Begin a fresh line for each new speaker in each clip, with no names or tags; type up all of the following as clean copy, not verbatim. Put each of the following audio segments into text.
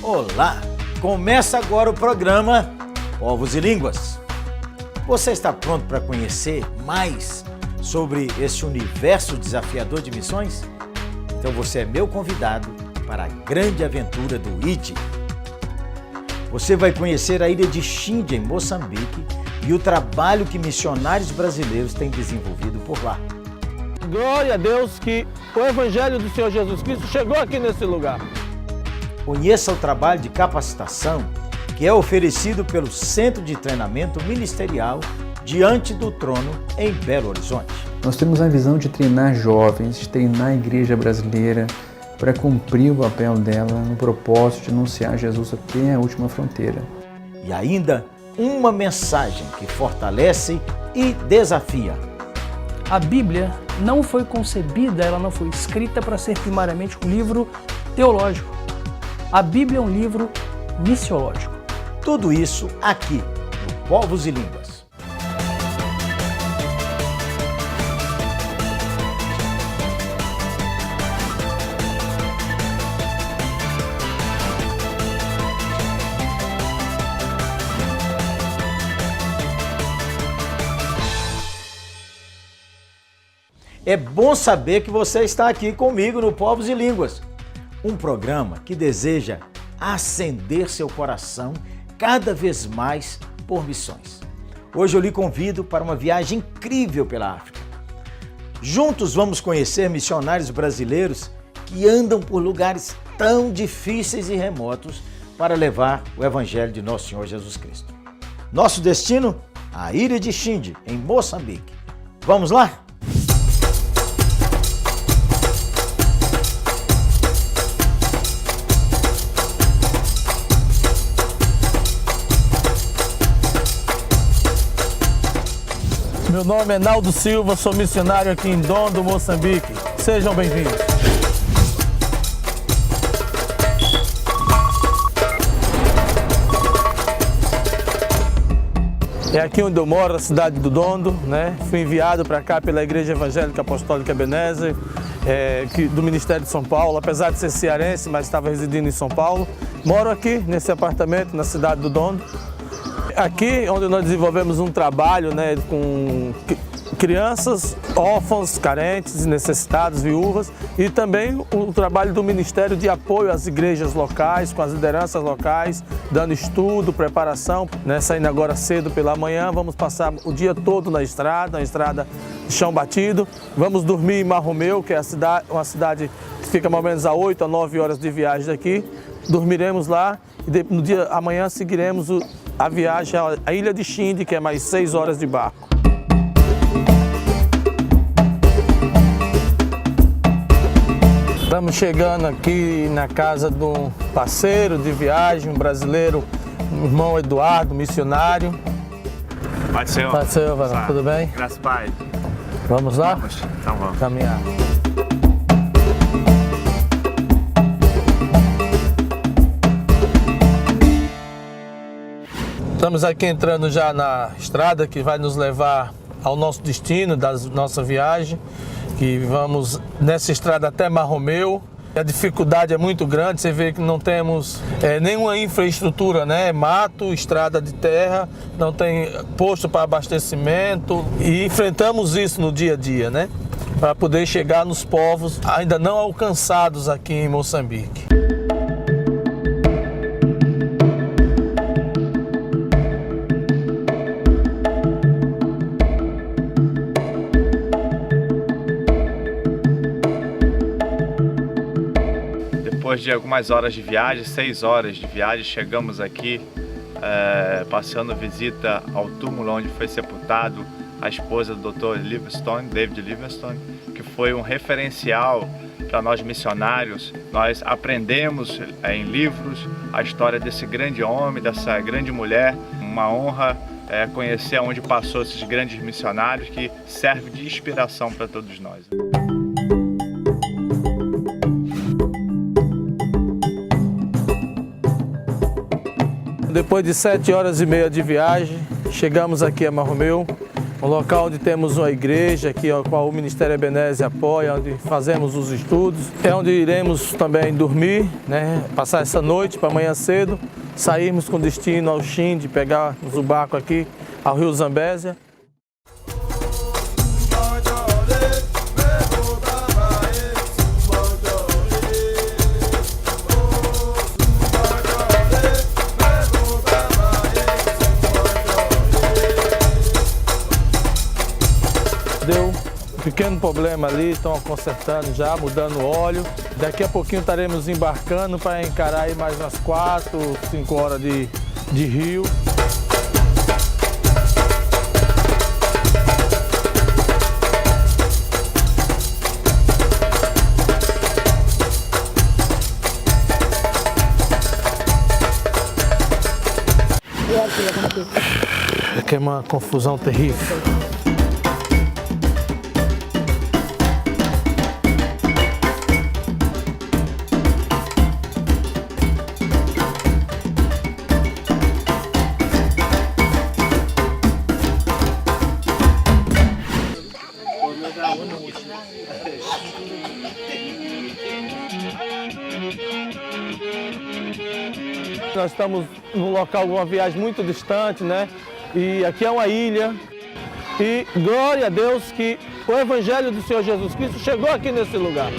Olá! Começa agora o programa Povos e Línguas. Você está pronto para conhecer mais sobre esse universo desafiador de missões? Então você é meu convidado para a grande aventura do ID. Você vai conhecer a ilha de Xinde, em Moçambique, e o trabalho que missionários brasileiros têm desenvolvido por lá.
Glória a Deus que o Evangelho do Senhor Jesus Cristo chegou aqui nesse lugar.
Conheça o trabalho de capacitação que é oferecido pelo Centro de Treinamento Ministerial Diante do Trono, em Belo Horizonte.
Nós temos a visão de treinar jovens, de treinar a igreja brasileira para cumprir o papel dela no propósito de anunciar Jesus até a última fronteira.
E ainda uma mensagem que fortalece e desafia.
A Bíblia não foi concebida, ela não foi escrita para ser primariamente um livro teológico. A Bíblia é um livro missiológico.
Tudo isso aqui no Povos e Línguas. É bom saber que você está aqui comigo no Povos e Línguas, um programa que deseja acender seu coração cada vez mais por missões. Hoje eu lhe convido para uma viagem incrível pela África. Juntos vamos conhecer missionários brasileiros que andam por lugares tão difíceis e remotos para levar o Evangelho de Nosso Senhor Jesus Cristo. Nosso destino? A ilha de Xinde, em Moçambique. Vamos lá?
Meu nome é Naldo Silva, sou missionário aqui em Ndondo, Moçambique. Sejam bem-vindos. É aqui onde eu moro, na cidade do Ndondo, né? Fui enviado para cá pela Igreja Evangélica Apostólica Ebenezer, do Ministério de São Paulo, apesar de ser cearense, mas estava residindo em São Paulo. Moro aqui nesse apartamento, na cidade do Ndondo. Aqui onde nós desenvolvemos um trabalho, né, com crianças, órfãos, carentes, necessitados, viúvas, e também o trabalho do Ministério de Apoio às igrejas locais, com as lideranças locais, dando estudo, preparação, né, saindo agora cedo pela manhã, vamos passar o dia todo na estrada de chão batido, vamos dormir em Marromeu, que é uma cidade que fica mais ou menos a 8 a 9 horas de viagem daqui, dormiremos lá e no dia amanhã seguiremos a viagem à ilha de Xinde, que é mais 6 horas de barco. Estamos chegando aqui na casa de um parceiro de viagem, um brasileiro, um irmão Eduardo, missionário.
Pai do Senhor.
Pai do Senhor, varão, tudo bem?
Graças, Pai.
Vamos lá?
Vamos, então vamos.
Caminhar. Estamos aqui entrando já na estrada que vai nos levar ao nosso destino da nossa viagem, que vamos nessa estrada até Marromeu. A dificuldade é muito grande, você vê que não temos nenhuma infraestrutura, né? Mato, estrada de terra, não tem posto para abastecimento e enfrentamos isso no dia a dia, né? Para poder chegar nos povos ainda não alcançados aqui em Moçambique.
Depois de algumas horas de viagem, 6 horas de viagem, chegamos aqui passando visita ao túmulo onde foi sepultado a esposa do Dr. Livingstone, David Livingstone, que foi um referencial para nós missionários. Nós aprendemos em livros a história desse grande homem, dessa grande mulher. Uma honra conhecer onde passou esses grandes missionários que servem de inspiração para todos nós.
Depois de 7 horas e meia de viagem, chegamos aqui a Marromeu. um local onde temos uma igreja, que a qual o Ministério Ebenezer apoia, onde fazemos os estudos. É onde iremos também dormir, né? Passar essa noite para amanhã cedo, sairmos com destino ao Xinde, pegarmos o barco aqui ao Rio Zambésia. Deu um pequeno problema ali, estão consertando já, mudando o óleo. Daqui a pouquinho estaremos embarcando para encarar aí mais umas 4, 5 horas de rio. Aqui é uma confusão terrível. Nós estamos num local, uma viagem muito distante, né? E aqui é uma ilha. E glória a Deus que o Evangelho do Senhor Jesus Cristo chegou aqui nesse lugar.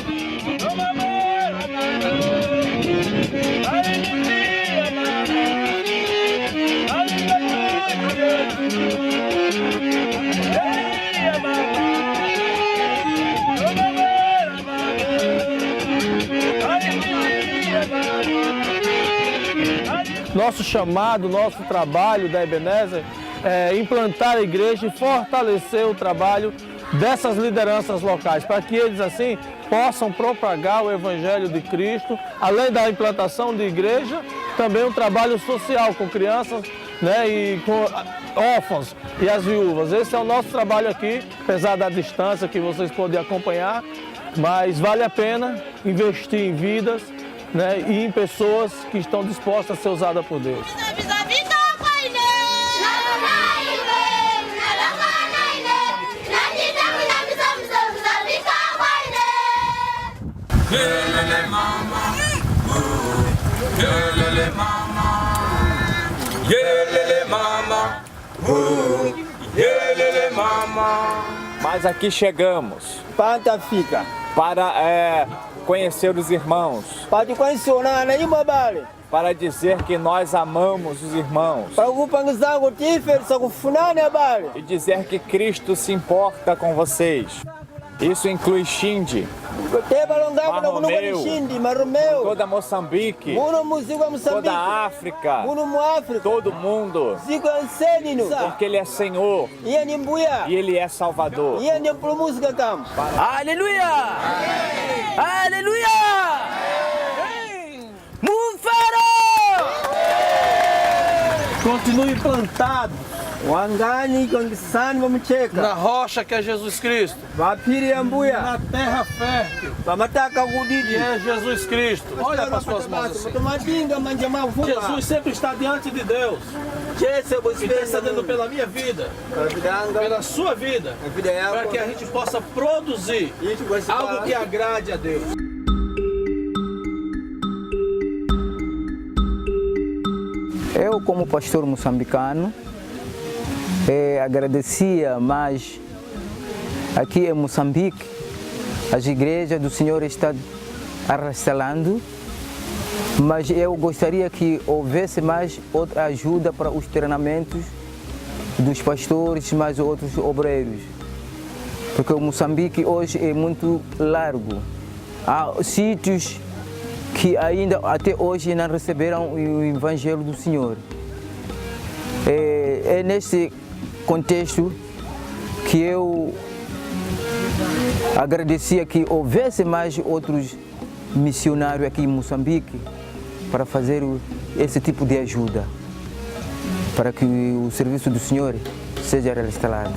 Nosso chamado, nosso trabalho da Ebenezer é implantar a igreja e fortalecer o trabalho dessas lideranças locais, para que eles assim possam propagar o Evangelho de Cristo, além da implantação de igreja, também um trabalho social com crianças, né, e com órfãos e as viúvas. Esse é o nosso trabalho aqui, apesar da distância que vocês podem acompanhar, mas vale a pena investir em vidas, né, e em pessoas que estão dispostas a ser usadas por Deus.
Mas aqui chegamos
Panta fica.
para conhecer os irmãos,
Pode conhecer na ima bale.
para dizer que nós amamos os irmãos
Para kupangizangu tife sakufunane bale.
e dizer que Cristo se importa com vocês. Isso inclui Xinde,
Teba longamu na kunuko
Marromeu,
nishindi marumeu.
toda Moçambique,
Muno muzigo wa Moçambique.
toda a África,
Muno mu África.
todo mundo,
Zigo ansenino.
porque Ele é Senhor
Iye ni mbuya.
e Ele é Salvador.
Iye ni mpulumuzi kama.
Aleluia! Aleluia! Mufaro!
Continue plantado
Wangani kongisani bamucheka.
na rocha que é Jesus Cristo,
Vapiri ya mbuya.
na terra fértil
Bamataka
que
kudidi.
é Jesus Cristo. Olha para suas mãos assim.
Tomadinga manja mavuka.
Jesus sempre está diante de Deus, intercedendo pela minha vida, pela sua vida, para que a gente possa produzir algo que agrade a Deus.
Eu, como pastor moçambicano, agradecia mais aqui em Moçambique, as igrejas do Senhor estão arrastalando, mas eu gostaria que houvesse mais outra ajuda para os treinamentos dos pastores, mais outros obreiros, porque o Moçambique hoje é muito largo. Há sítios que ainda até hoje não receberam o Evangelho do Senhor. É nesse contexto que eu agradecia que houvesse mais outros missionários aqui em Moçambique para fazer esse tipo de ajuda, para que o serviço do Senhor seja reinstalado.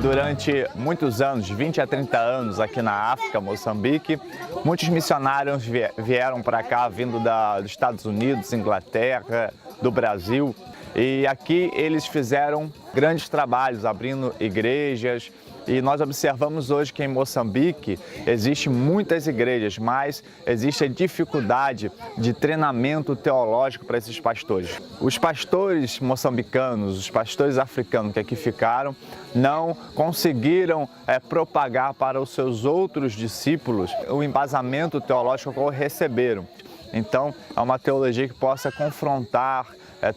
durante muitos anos, 20 a 30 anos aqui na África, Moçambique. Muitos missionários vieram para cá, vindo dos Estados Unidos, Inglaterra, do Brasil. E aqui eles fizeram grandes trabalhos, abrindo igrejas. E nós observamos hoje que em Moçambique existem muitas igrejas, mas existe a dificuldade de treinamento teológico para esses pastores. Os pastores moçambicanos, os pastores africanos que aqui ficaram, não conseguiram propagar para os seus outros discípulos o embasamento teológico que receberam. Então, é uma teologia que possa confrontar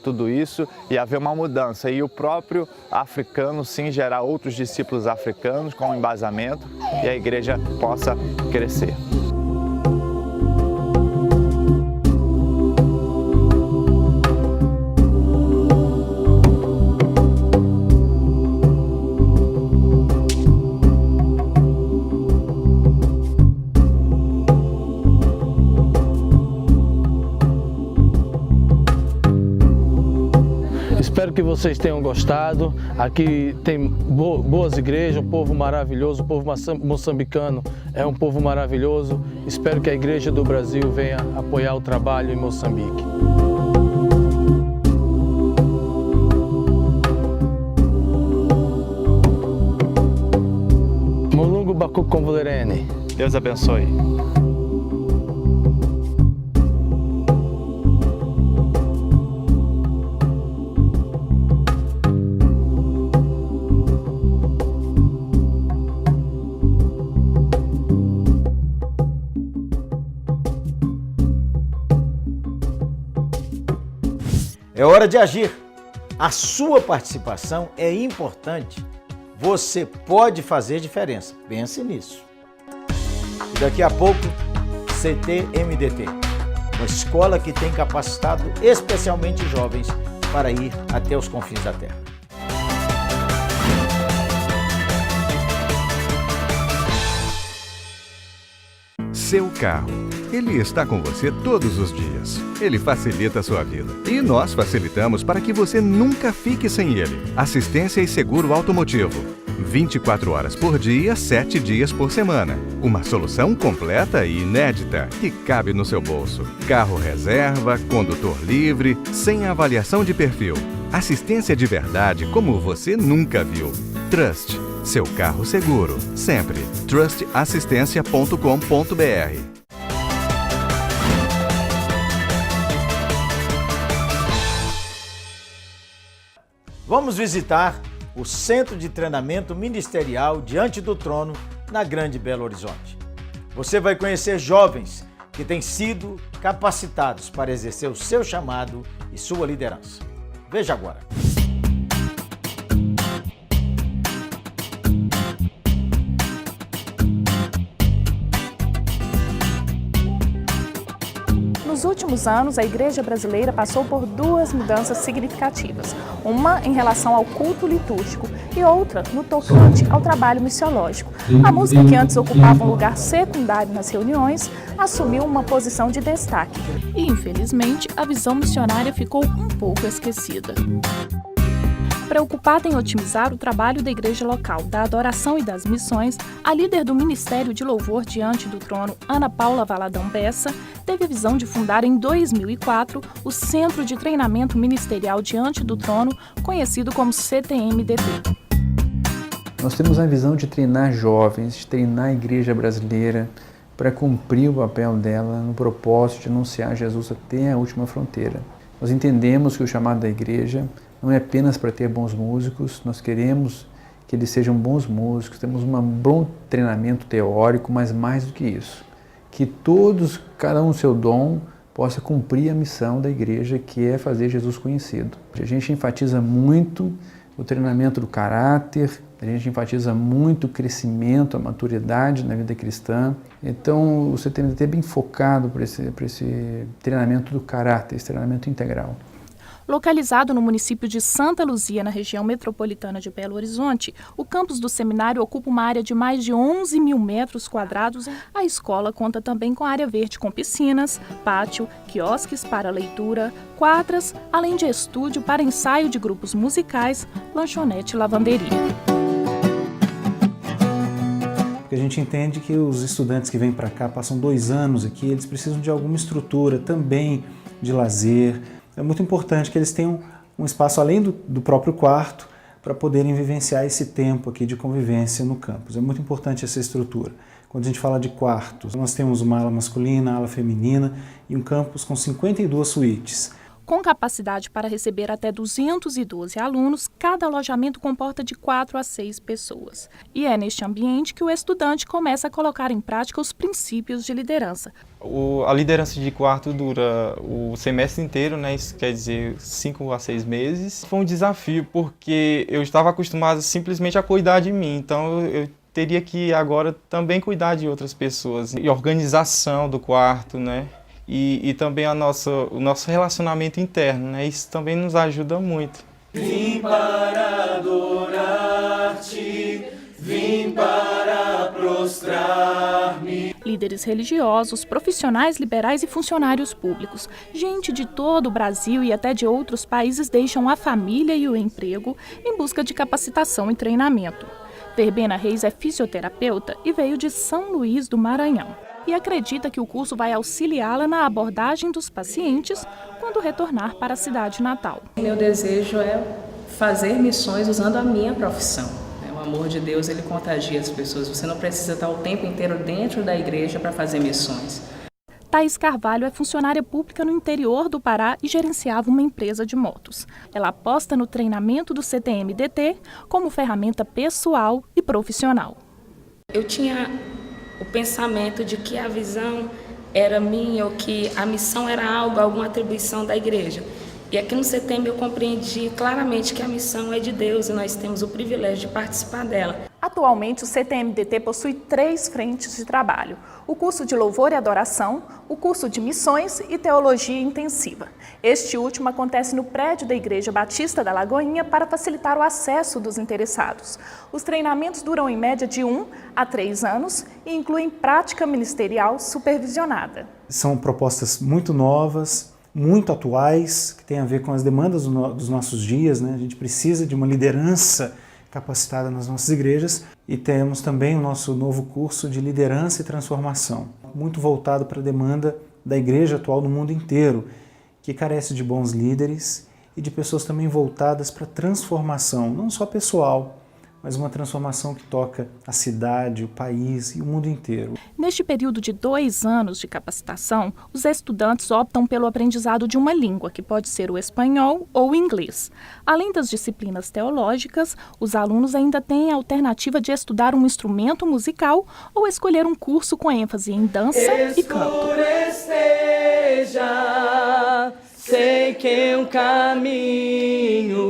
tudo isso e haver uma mudança. E o próprio africano, sim, gerar outros discípulos africanos com embasamento e a igreja possa crescer.
Espero que vocês tenham gostado. Aqui tem boas igrejas, um povo maravilhoso, o povo moçambicano é um povo maravilhoso. Espero que a Igreja do Brasil venha apoiar o trabalho em Moçambique. Mulungu Baku Convolerene.
Deus abençoe.
É hora de agir. A sua participação é importante. Você pode fazer diferença. Pense nisso. E daqui a pouco, CTMDT, uma escola que tem capacitado especialmente jovens para ir até os confins da terra.
Seu carro. Ele está com você todos os dias. Ele facilita a sua vida. E nós facilitamos para que você nunca fique sem ele. Assistência e seguro automotivo. 24 horas por dia, 7 dias por semana. Uma solução completa e inédita que cabe no seu bolso. Carro reserva, condutor livre, sem avaliação de perfil. Assistência de verdade como você nunca viu. Trust. Seu carro seguro. Sempre. trustassistência.com.br.
Vamos visitar o Centro de Treinamento Ministerial Diante do Trono, na Grande Belo Horizonte. Você vai conhecer jovens que têm sido capacitados para exercer o seu chamado e sua liderança. Veja agora.
Nos últimos anos, a Igreja brasileira passou por duas mudanças significativas. Uma em relação ao culto litúrgico e outra no tocante ao trabalho missiológico. A música, que antes ocupava um lugar secundário nas reuniões, assumiu uma posição de destaque. E, infelizmente, a visão missionária ficou um pouco esquecida. Preocupada em otimizar o trabalho da igreja local, da adoração e das missões, a líder do Ministério de Louvor Diante do Trono, Ana Paula Valadão Bessa, teve a visão de fundar em 2004 o Centro de Treinamento Ministerial Diante do Trono, conhecido como CTMDT.
Nós temos a visão de treinar jovens, de treinar a igreja brasileira para cumprir o papel dela no propósito de anunciar Jesus até a última fronteira. Nós entendemos que o chamado da igreja não é apenas para ter bons músicos, nós queremos que eles sejam bons músicos, temos um bom treinamento teórico, mas mais do que isso, que todos, cada um no seu dom, possa cumprir a missão da igreja, que é fazer Jesus conhecido. A gente enfatiza muito o treinamento do caráter, a gente enfatiza muito o crescimento, a maturidade na vida cristã. Então, o CTMDT é bem focado para esse treinamento do caráter, esse treinamento integral.
Localizado no município de Santa Luzia, na região metropolitana de Belo Horizonte, o campus do seminário ocupa uma área de mais de 11 mil metros quadrados. A escola conta também com área verde com piscinas, pátio, quiosques para leitura, quadras, além de estúdio para ensaio de grupos musicais, lanchonete e lavanderia.
porque a gente entende que os estudantes que vêm para cá, passam 2 anos aqui, eles precisam de alguma estrutura também de lazer. É muito importante que eles tenham um espaço além do próprio quarto para poderem vivenciar esse tempo aqui de convivência no campus. É muito importante essa estrutura. Quando a gente fala de quartos, nós temos uma ala masculina, ala feminina e um campus com 52 suítes.
Com capacidade para receber até 212 alunos, cada alojamento comporta de 4 a 6 pessoas. E é neste ambiente que o estudante começa a colocar em prática os princípios de liderança.
A liderança de quarto dura o semestre inteiro, né? Isso quer dizer 5 a 6 meses. Foi um desafio porque eu estava acostumado simplesmente a cuidar de mim, então eu teria que agora também cuidar de outras pessoas. E organização do quarto, né? E também o nosso relacionamento interno, né? Isso também nos ajuda muito.
Vim para adorar-te, vim para prostrar-me.
Líderes religiosos, profissionais liberais e funcionários públicos. Gente de todo o Brasil e até de outros países deixam a família e o emprego em busca de capacitação e treinamento. Verbena Reis é fisioterapeuta e veio de São Luís do Maranhão. E acredita que o curso vai auxiliá-la na abordagem dos pacientes quando retornar para a cidade natal.
Meu desejo é fazer missões usando a minha profissão. O amor de Deus, ele contagia as pessoas. Você não precisa estar o tempo inteiro dentro da igreja para fazer missões.
Thaís Carvalho é funcionária pública no interior do Pará e gerenciava uma empresa de motos. Ela aposta no treinamento do CTM-DT como ferramenta pessoal e profissional.
Eu tinha o pensamento de que a visão era minha ou que a missão era alguma atribuição da igreja. E aqui no CTM eu compreendi claramente que a missão é de Deus e nós temos o privilégio de participar dela.
Atualmente, o CTM-DT possui 3 frentes de trabalho: o curso de Louvor e Adoração, o curso de Missões e Teologia Intensiva. Este último acontece no prédio da Igreja Batista da Lagoinha para facilitar o acesso dos interessados. Os treinamentos duram em média de 1 a 3 anos e incluem prática ministerial supervisionada.
São propostas muito novas, muito atuais, que têm a ver com as demandas dos nossos dias, né? A gente precisa de uma liderança capacitada nas nossas igrejas e temos também o nosso novo curso de liderança e transformação, muito voltado para a demanda da igreja atual no mundo inteiro, que carece de bons líderes e de pessoas também voltadas para a transformação, não só pessoal, mas uma transformação que toca a cidade, o país e o mundo inteiro.
Neste período de 2 anos de capacitação, os estudantes optam pelo aprendizado de uma língua, que pode ser o espanhol ou o inglês. Além das disciplinas teológicas, os alunos ainda têm a alternativa de estudar um instrumento musical ou escolher um curso com ênfase em dança e canto.
Esteja, sei que um caminho.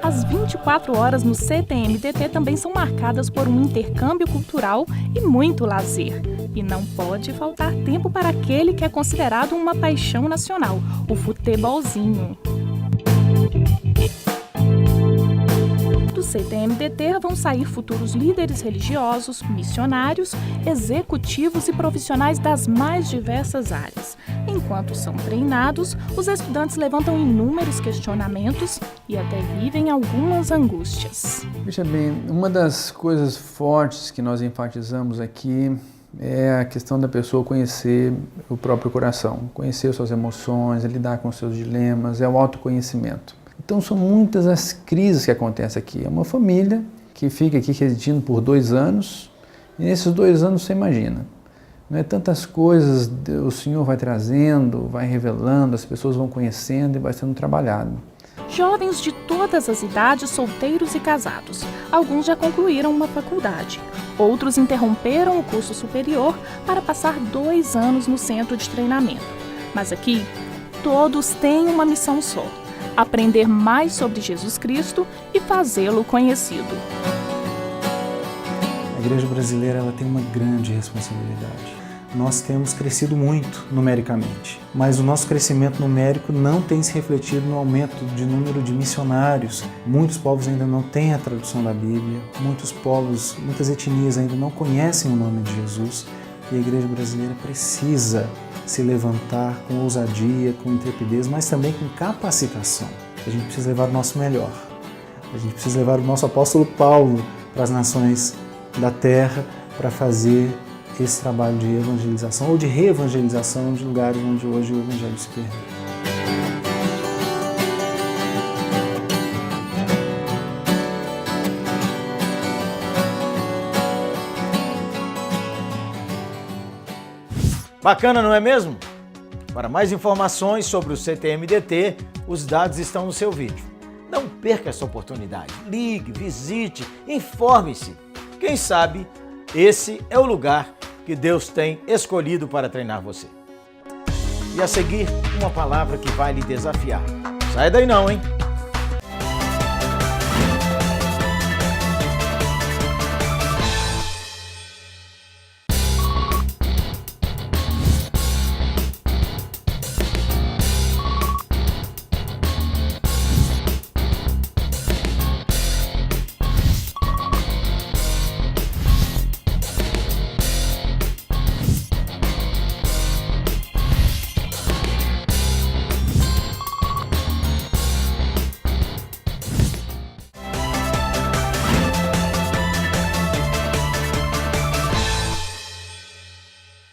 As 24 horas no CTM-DT também são marcadas por um intercâmbio cultural e muito lazer. E não pode faltar tempo para aquele que é considerado uma paixão nacional, o futebolzinho. Do CTM-DT vão sair futuros líderes religiosos, missionários, executivos e profissionais das mais diversas áreas. Enquanto são treinados, os estudantes levantam inúmeros questionamentos e até vivem algumas angústias.
Veja bem, uma das coisas fortes que nós enfatizamos aqui é a questão da pessoa conhecer o próprio coração, conhecer suas emoções, lidar com seus dilemas, é o autoconhecimento. Então são muitas as crises que acontecem aqui. É uma família que fica aqui residindo por 2 anos e nesses 2 anos você imagina, não é, tantas coisas o Senhor vai trazendo, vai revelando, as pessoas vão conhecendo e vai sendo trabalhado.
Jovens de todas as idades, solteiros e casados. Alguns já concluíram uma faculdade. Outros interromperam o curso superior para passar 2 anos no centro de treinamento. Mas aqui, todos têm uma missão só: aprender mais sobre Jesus Cristo e fazê-lo conhecido.
A igreja brasileira ela tem uma grande responsabilidade. Nós temos crescido muito numericamente, mas o nosso crescimento numérico não tem se refletido no aumento de número de missionários. Muitos povos ainda não têm a tradução da Bíblia, muitos povos, muitas etnias ainda não conhecem o nome de Jesus e a igreja brasileira precisa se levantar com ousadia, com intrepidez, mas também com capacitação. A gente precisa levar o nosso melhor. A gente precisa levar o nosso apóstolo Paulo para as nações da terra para fazer esse trabalho de evangelização ou de reevangelização de lugares onde hoje o evangelho se perdeu.
Bacana, não é mesmo? Para mais informações sobre o CTMDT, os dados estão no seu vídeo. Não perca essa oportunidade. Ligue, visite, informe-se. Quem sabe esse é o lugar que Deus tem escolhido para treinar você. E a seguir, uma palavra que vai lhe desafiar. Sai daí não, hein?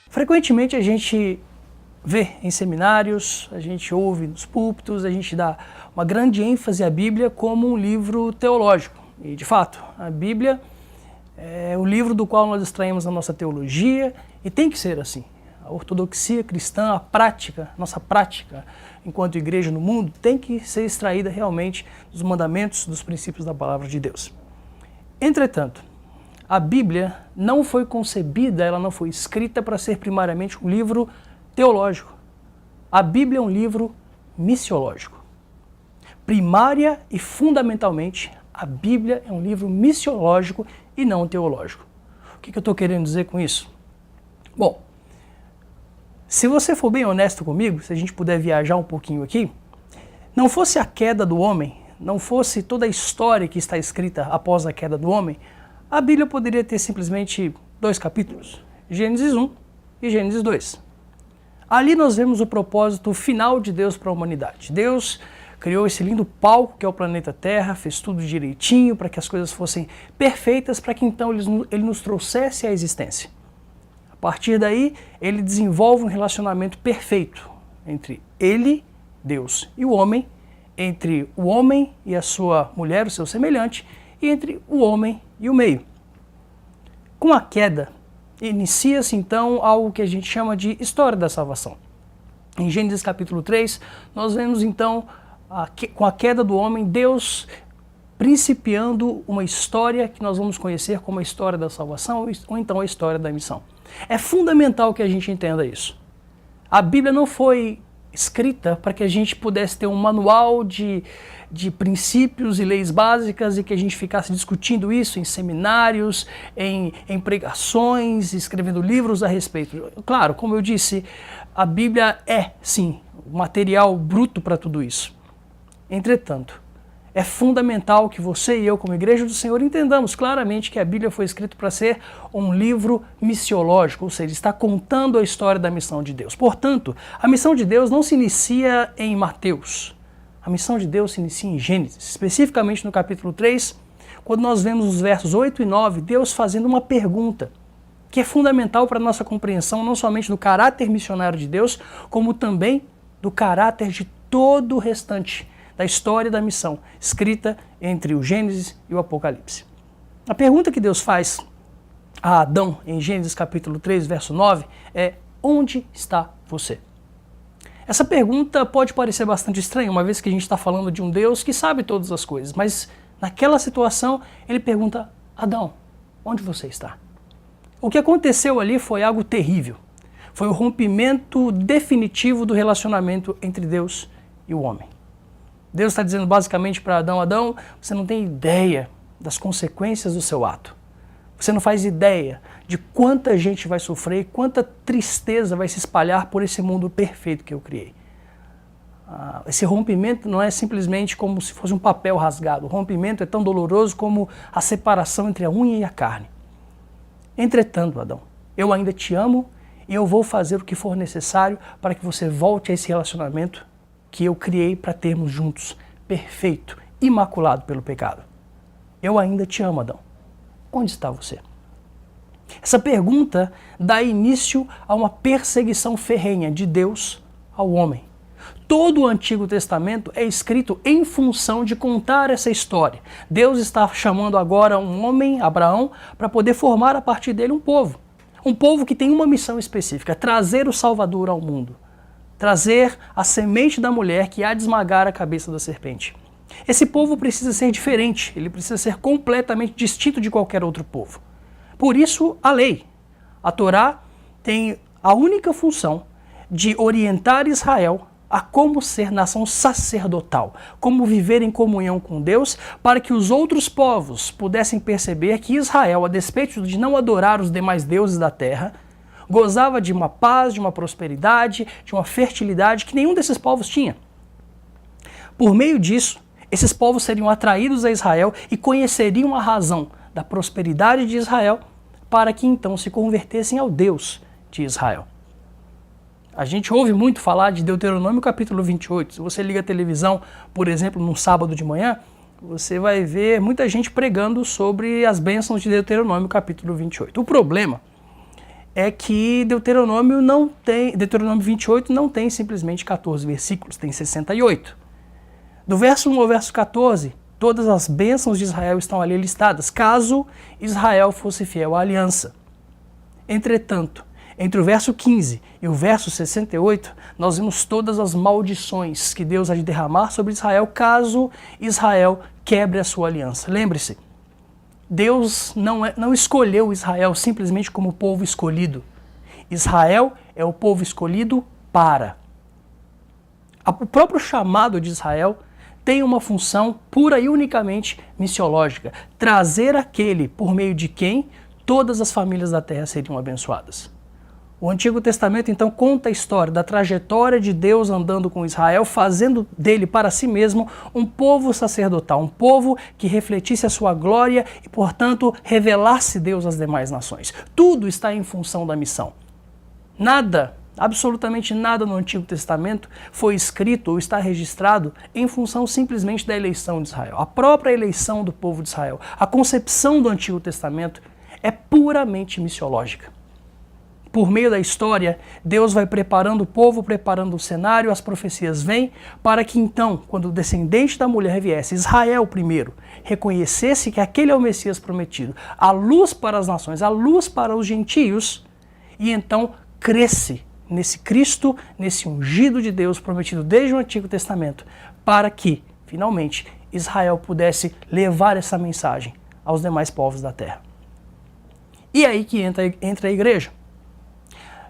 Frequentemente a gente vê em seminários, a gente ouve nos púlpitos, a gente dá uma grande ênfase à Bíblia como um livro teológico. E, de fato, a Bíblia é o livro do qual nós extraímos a nossa teologia e tem que ser assim. A ortodoxia cristã, a prática, nossa prática enquanto igreja no mundo, tem que ser extraída realmente dos mandamentos, dos princípios da palavra de Deus. Entretanto, a Bíblia não foi concebida, ela não foi escrita para ser primariamente um livro teológico. A Bíblia é um livro missiológico. Primária e fundamentalmente, a Bíblia é um livro missiológico e não teológico. O que eu estou querendo dizer com isso? Bom, se você for bem honesto comigo, se a gente puder viajar um pouquinho aqui, não fosse a queda do homem, não fosse toda a história que está escrita após a queda do homem, a Bíblia poderia ter simplesmente 2 capítulos, Gênesis 1 e Gênesis 2. Ali nós vemos o propósito final de Deus para a humanidade. Deus criou esse lindo palco que é o planeta Terra, fez tudo direitinho para que as coisas fossem perfeitas, para que então ele nos trouxesse à existência. A partir daí, ele desenvolve um relacionamento perfeito entre ele, Deus, e o homem, entre o homem e a sua mulher, o seu semelhante, e entre o homem e o meio. Com a queda, inicia-se então algo que a gente chama de história da salvação. Em Gênesis capítulo 3, nós vemos então, com a queda do homem, Deus principiando uma história que nós vamos conhecer como a história da salvação ou então a história da missão. É fundamental que a gente entenda isso. A Bíblia não foi escrita para que a gente pudesse ter um manual de princípios e leis básicas e que a gente ficasse discutindo isso em seminários, em pregações, escrevendo livros a respeito. Claro, como eu disse, a Bíblia é, sim, o material bruto para tudo isso. Entretanto, é fundamental que você e eu, como Igreja do Senhor, entendamos claramente que a Bíblia foi escrita para ser um livro missiológico, ou seja, está contando a história da missão de Deus. Portanto, a missão de Deus não se inicia em Mateus. A missão de Deus se inicia em Gênesis, especificamente no capítulo 3, quando nós vemos os versos 8 e 9, Deus fazendo uma pergunta que é fundamental para a nossa compreensão, não somente do caráter missionário de Deus, como também do caráter de todo o restante da história da missão, escrita entre o Gênesis e o Apocalipse. A pergunta que Deus faz a Adão em Gênesis capítulo 3, verso 9, é: onde está você? Essa pergunta pode parecer bastante estranha, uma vez que a gente está falando de um Deus que sabe todas as coisas, mas naquela situação ele pergunta: Adão, onde você está? O que aconteceu ali foi algo terrível. Foi o rompimento definitivo do relacionamento entre Deus e o homem. Deus está dizendo basicamente para Adão: Adão, você não tem ideia das consequências do seu ato. Você não faz ideia de quanta gente vai sofrer, quanta tristeza vai se espalhar por esse mundo perfeito que eu criei. Esse rompimento não é simplesmente como se fosse um papel rasgado. O rompimento é tão doloroso como a separação entre a unha e a carne. Entretanto, Adão, eu ainda te amo e eu vou fazer o que for necessário para que você volte a esse relacionamento que eu criei para termos juntos, perfeito, imaculado pelo pecado. Eu ainda te amo, Adão. Onde está você? Essa pergunta dá início a uma perseguição ferrenha de Deus ao homem. Todo o Antigo Testamento é escrito em função de contar essa história. Deus está chamando agora um homem, Abraão, para poder formar a partir dele um povo. Um povo que tem uma missão específica, trazer o Salvador ao mundo. Trazer a semente da mulher que há de esmagar a cabeça da serpente. Esse povo precisa ser diferente, ele precisa ser completamente distinto de qualquer outro povo. Por isso, a lei, a Torá, tem a única função de orientar Israel a como ser nação sacerdotal, como viver em comunhão com Deus, para que os outros povos pudessem perceber que Israel, a despeito de não adorar os demais deuses da terra, gozava de uma paz, de uma prosperidade, de uma fertilidade que nenhum desses povos tinha. Por meio disso, esses povos seriam atraídos a Israel e conheceriam a razão da prosperidade de Israel para que então se convertessem ao Deus de Israel. A gente ouve muito falar de Deuteronômio capítulo 28. Se você liga a televisão, por exemplo, num sábado de manhã, você vai ver muita gente pregando sobre as bênçãos de Deuteronômio capítulo 28. O problema é que Deuteronômio 28 não tem simplesmente 14 versículos, tem 68. Do verso 1 ao verso 14, todas as bênçãos de Israel estão ali listadas, caso Israel fosse fiel à aliança. Entretanto, entre o verso 15 e o verso 68, nós vemos todas as maldições que Deus há de derramar sobre Israel, caso Israel quebre a sua aliança. Lembre-se, Deus não escolheu Israel simplesmente como povo escolhido. Israel é o povo escolhido para. O próprio chamado de Israel tem uma função pura e unicamente missiológica, trazer aquele por meio de quem todas as famílias da terra seriam abençoadas. O Antigo Testamento então conta a história da trajetória de Deus andando com Israel, fazendo dele para si mesmo um povo sacerdotal, um povo que refletisse a sua glória e, portanto, revelasse Deus às demais nações. Tudo está em função da missão. Nada, absolutamente nada no Antigo Testamento foi escrito ou está registrado em função simplesmente da eleição de Israel. A própria eleição do povo de Israel, a concepção do Antigo Testamento é puramente missiológica. Por meio da história, Deus vai preparando o povo, preparando o cenário, as profecias vêm, para que então, quando o descendente da mulher viesse, Israel primeiro, reconhecesse que aquele é o Messias prometido, a luz para as nações, a luz para os gentios, e então cresce nesse Cristo, nesse ungido de Deus prometido desde o Antigo Testamento, para que, finalmente, Israel pudesse levar essa mensagem aos demais povos da terra. E aí que entra a igreja.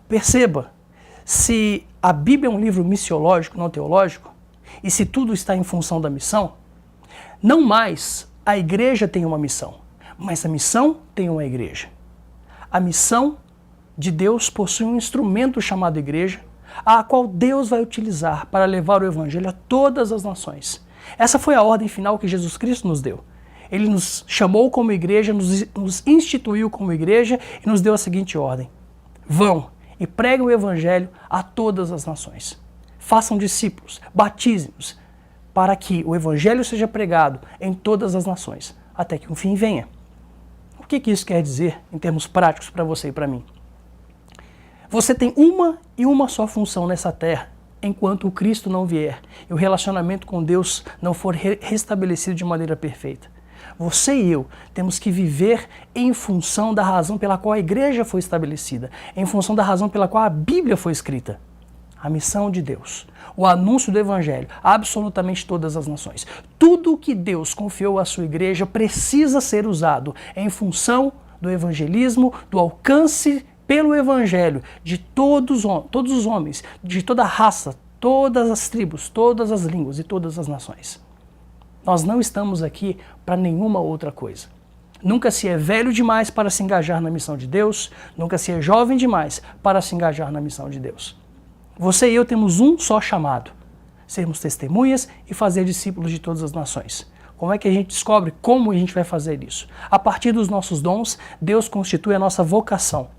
Perceba, se a Bíblia é um livro missiológico, não teológico, e se tudo está em função da missão, não mais a igreja tem uma missão, mas a missão tem uma igreja. A missão de Deus possui um instrumento chamado igreja, a qual Deus vai utilizar para levar o evangelho a todas as nações. Essa foi a ordem final que Jesus Cristo nos deu. Ele nos chamou como igreja, nos instituiu como igreja e nos deu a seguinte ordem: vão e preguem o evangelho a todas as nações. Façam discípulos, batizem-os, para que o evangelho seja pregado em todas as nações, até que um fim venha. O que isso quer dizer em termos práticos para você e para mim? Você tem uma só função nessa terra, enquanto o Cristo não vier e o relacionamento com Deus não for restabelecido de maneira perfeita. Você e eu temos que viver em função da razão pela qual a igreja foi estabelecida, em função da razão pela qual a Bíblia foi escrita. A missão de Deus, o anúncio do evangelho a absolutamente todas as nações. Tudo o que Deus confiou à sua igreja precisa ser usado em função do evangelismo, do alcance pelo evangelho de todos os homens, de toda a raça, todas as tribos, todas as línguas e todas as nações. Nós não estamos aqui para nenhuma outra coisa. Nunca se é velho demais para se engajar na missão de Deus, nunca se é jovem demais para se engajar na missão de Deus. Você e eu temos um só chamado: sermos testemunhas e fazer discípulos de todas as nações. Como é que a gente descobre como a gente vai fazer isso? A partir dos nossos dons, Deus constitui a nossa vocação.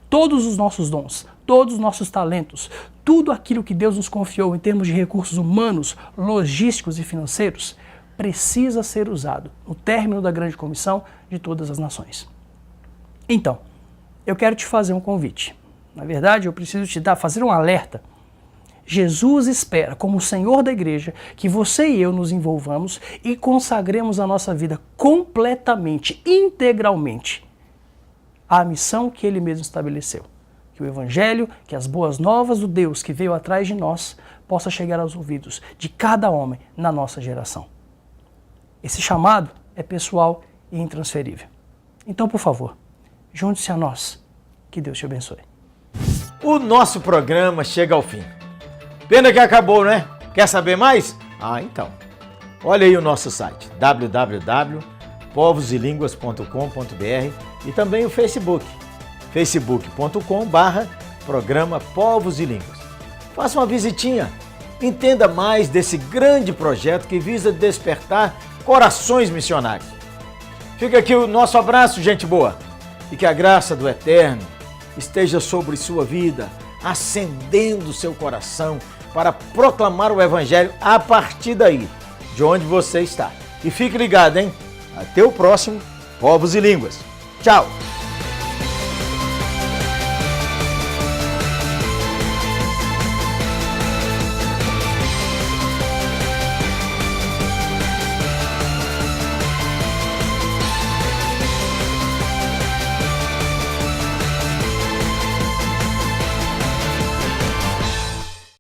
Todos os nossos dons, todos os nossos talentos, tudo aquilo que Deus nos confiou em termos de recursos humanos, logísticos e financeiros, precisa ser usado no término da grande comissão de todas as nações. Então, eu quero te fazer um convite. Na verdade, eu preciso fazer um alerta. Jesus espera, como Senhor da igreja, que você e eu nos envolvamos e consagremos a nossa vida completamente, integralmente, à missão que Ele mesmo estabeleceu. Que o Evangelho, que as boas novas do Deus que veio atrás de nós, possa chegar aos ouvidos de cada homem na nossa geração. Esse chamado é pessoal e intransferível. Então, por favor, junte-se a nós. Que Deus te abençoe.
O nosso programa chega ao fim. Pena que acabou, né? Quer saber mais? Então. Olha aí o nosso site, www.povoselinguas.com.br e também o Facebook, facebook.com/programa Povos e Línguas. Faça uma visitinha, entenda mais desse grande projeto que visa despertar corações missionários. Fica aqui o nosso abraço, gente boa, e que a graça do Eterno esteja sobre sua vida, acendendo seu coração para proclamar o Evangelho a partir daí, de onde você está. E fique ligado, hein? Até o próximo Povos e Línguas. Tchau!